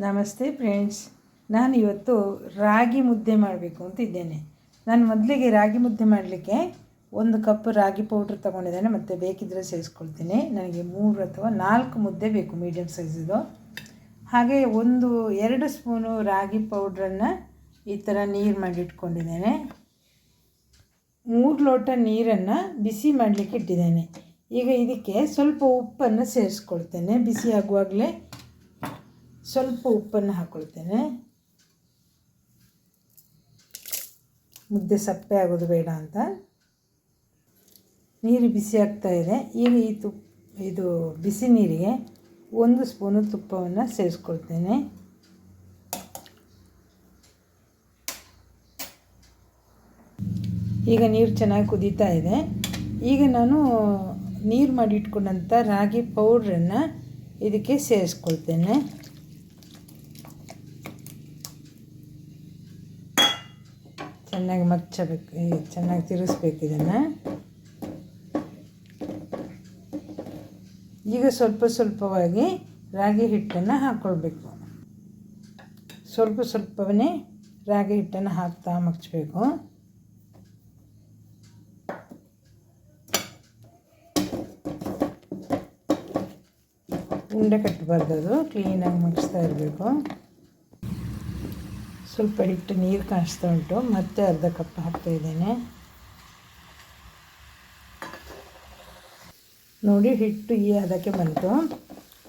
ನಮಸ್ತೆ ಫ್ರೆಂಡ್ಸ್, ನಾನು ಇವತ್ತು ರಾಗಿ ಮುದ್ದೆ ಮಾಡಬೇಕು ಅಂತ ಇದ್ದೇನೆ. ನಾನು ಮೊದಲಿಗೆ ರಾಗಿ ಮುದ್ದೆ ಮಾಡಲಿಕ್ಕೆ 1 ಕಪ್ ರಾಗಿ ಪೌಡ್ರ್ ತೊಗೊಂಡಿದ್ದೇನೆ, ಮತ್ತು ಬೇಕಿದ್ದರೆ ಸೇರಿಸ್ಕೊಳ್ತೀನಿ. ನನಗೆ 3 ಅಥವಾ 4 ಮುದ್ದೆ ಬೇಕು, ಮೀಡಿಯಮ್ ಸೈಜಿದು. ಹಾಗೆ 1-2 ಸ್ಪೂನು ರಾಗಿ ಪೌಡ್ರನ್ನು ಈ ಥರ ನೀರು ಮಾಡಿಟ್ಕೊಂಡಿದ್ದೇನೆ. 3 ಲೋಟ ನೀರನ್ನು ಬಿಸಿ ಮಾಡಲಿಕ್ಕೆ ಇಟ್ಟಿದ್ದೇನೆ. ಈಗ ಇದಕ್ಕೆ ಸ್ವಲ್ಪ ಉಪ್ಪನ್ನು ಸೇರಿಸ್ಕೊಳ್ತೇನೆ. ಬಿಸಿ ಆಗುವಾಗಲೇ ಸ್ವಲ್ಪ ಉಪ್ಪನ್ನು ಹಾಕ್ಕೊಳ್ತೇನೆ. ಮುದ್ದೆ ಸಪ್ಪೆ ಆಗೋದು ಬೇಡ ಅಂತ. ನೀರು ಬಿಸಿ ಆಗ್ತಾ ಇದೆ. ಈಗ ಇದು ಬಿಸಿ ನೀರಿಗೆ 1 ಸ್ಪೂನು ತುಪ್ಪವನ್ನು ಸೇರಿಸ್ಕೊಳ್ತೇನೆ. ಈಗ ನೀರು ಚೆನ್ನಾಗಿ ಕುದೀತಾ ಇದೆ. ಈಗ ನಾನು ನೀರು ಮಾಡಿ ಇಟ್ಕೊಂಡಂಥ ರಾಗಿ ಪೌಡ್ರನ್ನು ಇದಕ್ಕೆ ಸೇರಿಸ್ಕೊಳ್ತೇನೆ. ಚೆನ್ನಾಗಿ ಮಚ್ಚಬೇಕು, ಚೆನ್ನಾಗಿ ತಿರುಗಿಸ್ಬೇಕು ಇದನ್ನು. ಈಗ ಸ್ವಲ್ಪವಾಗಿ ರಾಗಿ ಹಿಟ್ಟನ್ನು ಹಾಕ್ಕೊಳ್ಬೇಕು. ಸ್ವಲ್ಪವೇ ರಾಗಿ ಹಿಟ್ಟನ್ನು ಹಾಕ್ತಾ ಮಚ್ಚಬೇಕು. ಉಂಡೆ ಕಟ್ಟಬಾರ್ದು, ಅದು ಕ್ಲೀನಾಗಿ ಮಗ್ಸ್ತಾ ಇರಬೇಕು. ಸ್ವಲ್ಪ ಹಿಟ್ಟು ನೀರು ಕಾಣಿಸ್ತಾ ಉಂಟು, ಮತ್ತೆ ಅರ್ಧ ಕಪ್ ಹಾಕ್ತಾಯಿದ್ದೇನೆ. ನೋಡಿ, ಹಿಟ್ಟು ಈ ಅದಕ್ಕೆ ಬಂತು.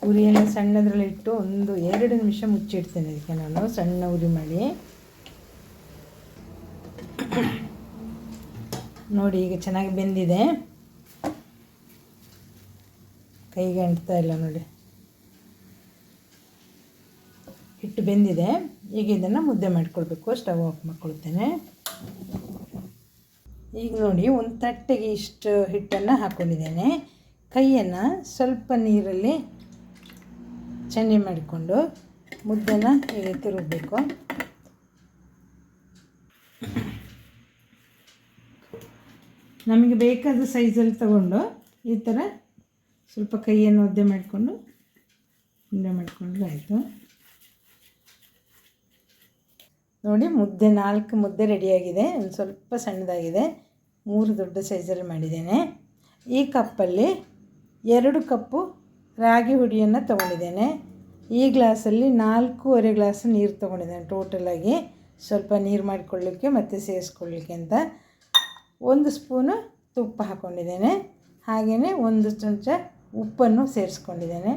ಉರಿಯನ್ನು ಸಣ್ಣದ್ರಲ್ಲಿ ಇಟ್ಟು 1-2 ನಿಮಿಷ ಮುಚ್ಚಿಡ್ತೇನೆ. ಇದಕ್ಕೆ ನಾನು ಸಣ್ಣ ಉರಿ ಮಾಡಿ. ನೋಡಿ, ಈಗ ಚೆನ್ನಾಗಿ ಬೆಂದಿದೆ. ಕೈಗೆ ಅಂಟ್ತಾ ಇಲ್ಲ ನೋಡಿ, ಹಿಟ್ಟು ಬೆಂದಿದೆ. ಈಗ ಇದನ್ನು ಮುದ್ದೆ ಮಾಡಿಕೊಳ್ಬೇಕು. ಸ್ಟವ್ ಆಫ್ ಮಾಡ್ಕೊಳ್ತೇನೆ. ಈಗ ನೋಡಿ, ಒಂದು ತಟ್ಟೆಗೆ ಇಷ್ಟು ಹಿಟ್ಟನ್ನು ಹಾಕ್ಕೊಂಡಿದ್ದೇನೆ. ಕೈಯನ್ನು ಸ್ವಲ್ಪ ನೀರಲ್ಲಿ ಚನ್ನಿ ಮಾಡಿಕೊಂಡು ಮುದ್ದೆನ ಹೀಗೆ ತಿರುಗಬೇಕು. ನಮಗೆ ಬೇಕಾದ ಸೈಜಲ್ಲಿ ತಗೊಂಡು ಈ ಥರ ಸ್ವಲ್ಪ ಕೈಯನ್ನು ಒದ್ದೆ ಮಾಡಿಕೊಂಡು ಉಂಡೆ ಮಾಡಿಕೊಂಡ್ರೆ ಆಯಿತು. ನೋಡಿ, ಮುದ್ದೆ 4 ಮುದ್ದೆ ರೆಡಿಯಾಗಿದೆ. ಒಂದು ಸ್ವಲ್ಪ ಸಣ್ಣದಾಗಿದೆ. 3 ದೊಡ್ಡ ಸೈಜಲ್ಲಿ ಮಾಡಿದ್ದೇನೆ. ಈ ಕಪ್ಪಲ್ಲಿ 2 ಕಪ್ಪು ರಾಗಿ ಹುಡಿಯನ್ನು ತೊಗೊಂಡಿದ್ದೇನೆ. ಈ ಗ್ಲಾಸಲ್ಲಿ 4.25 ಗ್ಲಾಸ್ ನೀರು ತೊಗೊಂಡಿದ್ದೇನೆ. ಟೋಟಲಾಗಿ ಸ್ವಲ್ಪ ನೀರು ಮಾಡಿಕೊಳ್ಳಿಕ್ಕೆ ಮತ್ತು ಸೇರಿಸ್ಕೊಳ್ಳಿಕ್ಕೆ ಅಂತ 1 ಸ್ಪೂನು ತುಪ್ಪ ಹಾಕ್ಕೊಂಡಿದ್ದೇನೆ. ಹಾಗೆಯೇ 1 ಚಮಚ ಉಪ್ಪನ್ನು ಸೇರಿಸ್ಕೊಂಡಿದ್ದೇನೆ.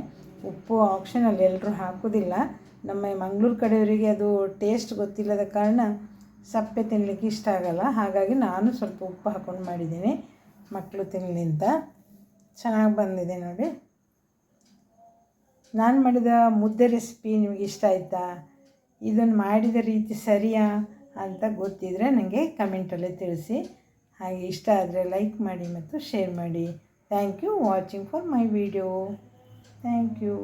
ಉಪ್ಪು ಆಪ್ಷನಲ್, ಎಲ್ಲರೂ ಹಾಕೋದಿಲ್ಲ. ನಮ್ಮ ಮಂಗಳೂರು ಕಡೆಯವರಿಗೆ ಅದು ಟೇಸ್ಟ್ ಗೊತ್ತಿಲ್ಲದ ಕಾರಣ ಸಪ್ಪೆ ತಿನ್ನಲಿಕ್ಕೆ ಇಷ್ಟ ಆಗಲ್ಲ. ಹಾಗಾಗಿ ನಾನು ಸ್ವಲ್ಪ ಉಪ್ಪು ಹಾಕ್ಕೊಂಡು ಮಾಡಿದ್ದೀನಿ, ಮಕ್ಕಳು ತಿನ್ನಲಿ ಅಂತ. ಚೆನ್ನಾಗಿ ಬಂದಿದೆ ನೋಡಿ. ನಾನು ಮಾಡಿದ ಮುದ್ದೆ ರೆಸಿಪಿ ನಿಮಗೆ ಇಷ್ಟ ಆಯಿತಾ? ಇದನ್ನು ಮಾಡಿದ ರೀತಿ ಸರಿಯಾ ಅಂತ ಗೊತ್ತಿದ್ದರೆ ನನಗೆ ಕಮೆಂಟಲ್ಲೇ ತಿಳಿಸಿ. ಹಾಗೆ ಇಷ್ಟ ಆದರೆ ಲೈಕ್ ಮಾಡಿ ಮತ್ತು ಶೇರ್ ಮಾಡಿ. Thank you watching for my video. Thank you.